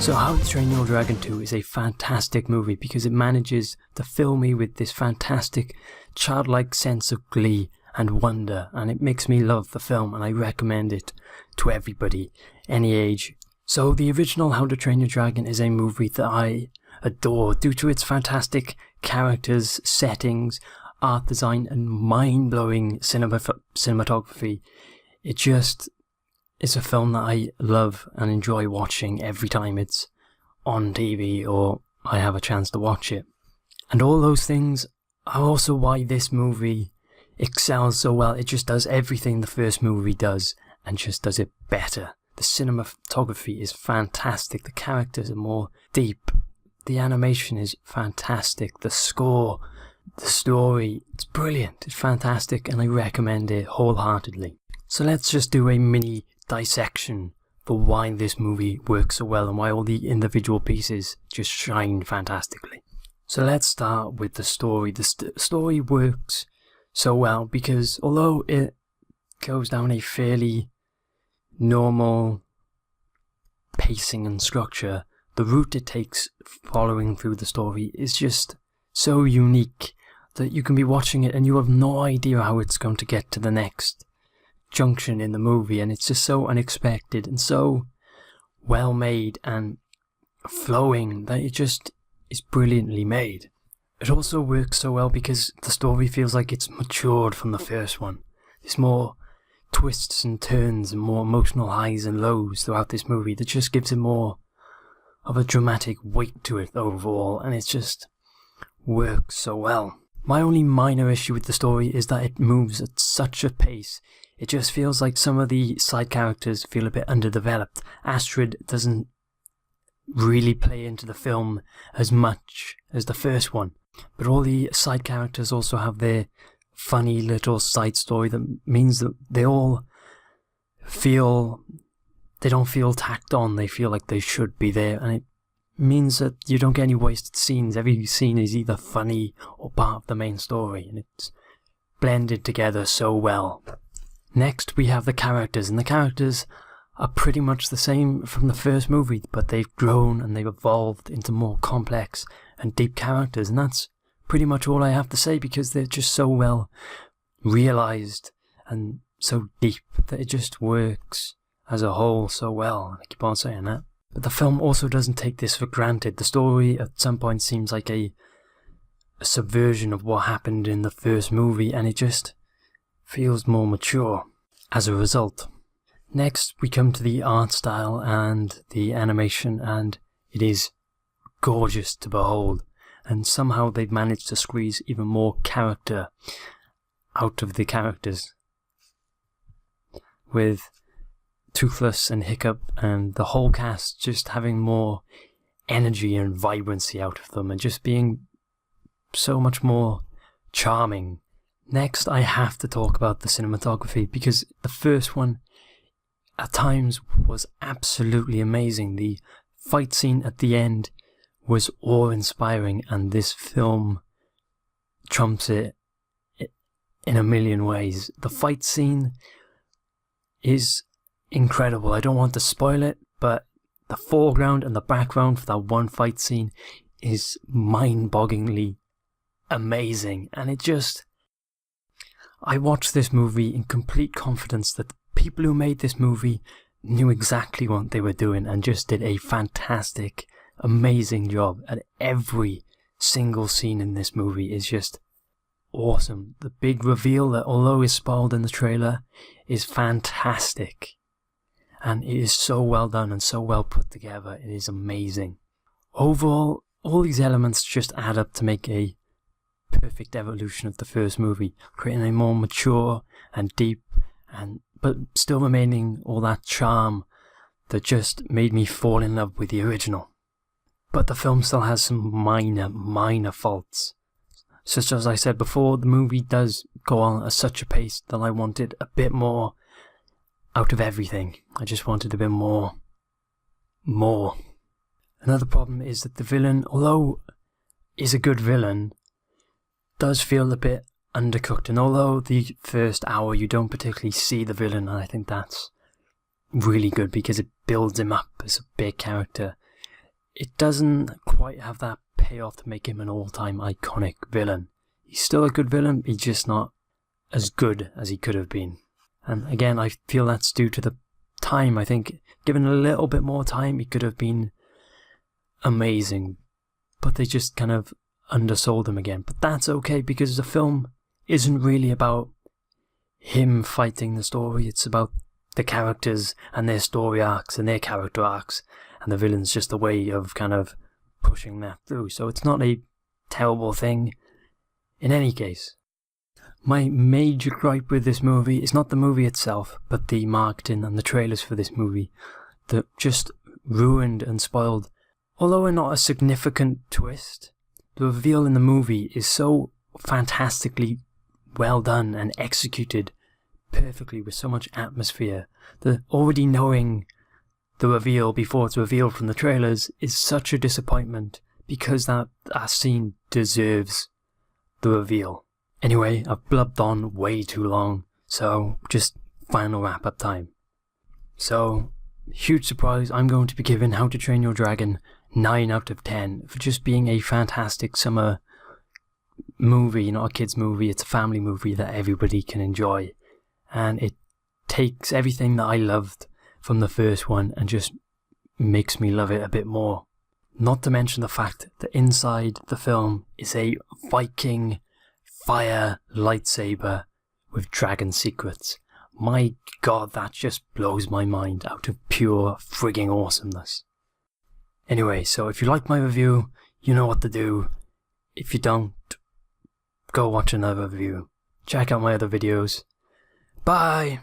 So How to Train Your Dragon 2 is a fantastic movie because it manages to fill me with this fantastic childlike sense of glee and wonder, and it makes me love the film, and I recommend it to everybody, any age. So the original How to Train Your Dragon is a movie that I adore due to its fantastic characters, settings, art design and mind-blowing cinematography. It just is a film that I love and enjoy watching every time it's on TV or I have a chance to watch it. And all those things are also why this movie excels so well. It just does everything the first movie does and just does it better. The cinematography is fantastic, the characters are more deep, the animation is fantastic, the score, the story, it's brilliant, it's fantastic, and I recommend it wholeheartedly. So let's just do a mini dissection for why this movie works so well and why all the individual pieces just shine fantastically. So let's start with the story. The story works so well because although it goes down a fairly normal pacing and structure, the route it takes following through the story is just so unique that you can be watching it and you have no idea how it's going to get to the next junction in the movie, and it's just so unexpected and so well made and flowing that it just is brilliantly made. It also works so well because the story feels like it's matured from the first one. There's more twists and turns and more emotional highs and lows throughout this movie that just gives it more of a dramatic weight to it overall, and it just works so well. My only minor issue with the story is that it moves at such a pace. It just feels like some of the side characters feel a bit underdeveloped. Astrid doesn't really play into the film as much as the first one, but all the side characters also have their funny little side story that means that they don't feel tacked on, they feel like they should be there, and it means that you don't get any wasted scenes. Every scene is either funny or part of the main story, and it's blended together so well. Next we have the characters, and the characters are pretty much the same from the first movie, but they've grown and they've evolved into more complex and deep characters, and that's pretty much all I have to say because they're just so well realised and so deep that it just works as a whole so well. I keep on saying that. But the film also doesn't take this for granted. The story at some point seems like a subversion of what happened in the first movie, and it just feels more mature as a result. Next we come to the art style and the animation, and it is gorgeous to behold, and somehow they've managed to squeeze even more character out of the characters, with Toothless and Hiccup and the whole cast just having more energy and vibrancy out of them and just being so much more charming. Next I have to talk about the cinematography because the first one at times was absolutely amazing. The fight scene at the end was awe-inspiring, and this film trumps it in a million ways. The fight scene is incredible. I don't want to spoil it, but the foreground and the background for that one fight scene is mind-bogglingly amazing, and it just... I watched this movie in complete confidence that the people who made this movie knew exactly what they were doing and just did a fantastic, amazing job, and every single scene in this movie is just awesome. The big reveal that, although is spoiled in the trailer, is fantastic, and it is so well done and so well put together. It is amazing. Overall, all these elements just add up to make a perfect evolution of the first movie, creating a more mature and deep, but still remaining all that charm that just made me fall in love with the original. But the film still has some minor faults. Such as I said before, the movie does go on at such a pace that I wanted a bit more out of everything. I just wanted a bit more. Another problem is that the villain, although is a good villain, does feel a bit undercooked, and although the first hour you don't particularly see the villain, and I think that's really good because it builds him up as a big character, it doesn't quite have that payoff to make him an all-time iconic villain. He's still a good villain, he's just not as good as he could have been. And again, I feel that's due to the time. I think given a little bit more time, he could have been amazing. But they just kind of undersold him again. But that's okay, because the film isn't really about him fighting the story. It's about the characters and their story arcs and their character arcs. And the villain's just a way of kind of pushing that through. So it's not a terrible thing in any case. My major gripe with this movie is not the movie itself, but the marketing and the trailers for this movie that just ruined and spoiled. Although not a significant twist, the reveal in the movie is so fantastically well done and executed perfectly with so much atmosphere that already knowing the reveal before it's revealed from the trailers is such a disappointment, because that scene deserves the reveal. Anyway, I've blubbed on way too long, so just final wrap up time. So, huge surprise, I'm going to be giving How to Train Your Dragon 9 out of 10 for just being a fantastic summer movie, not a kids movie, it's a family movie that everybody can enjoy. And it takes everything that I loved from the first one and just makes me love it a bit more. Not to mention the fact that inside the film is a Viking fire lightsaber with dragon secrets. My god, that just blows my mind out of pure frigging awesomeness. Anyway, so if you like my review, you know what to do. If you don't, go watch another review. Check out my other videos. Bye!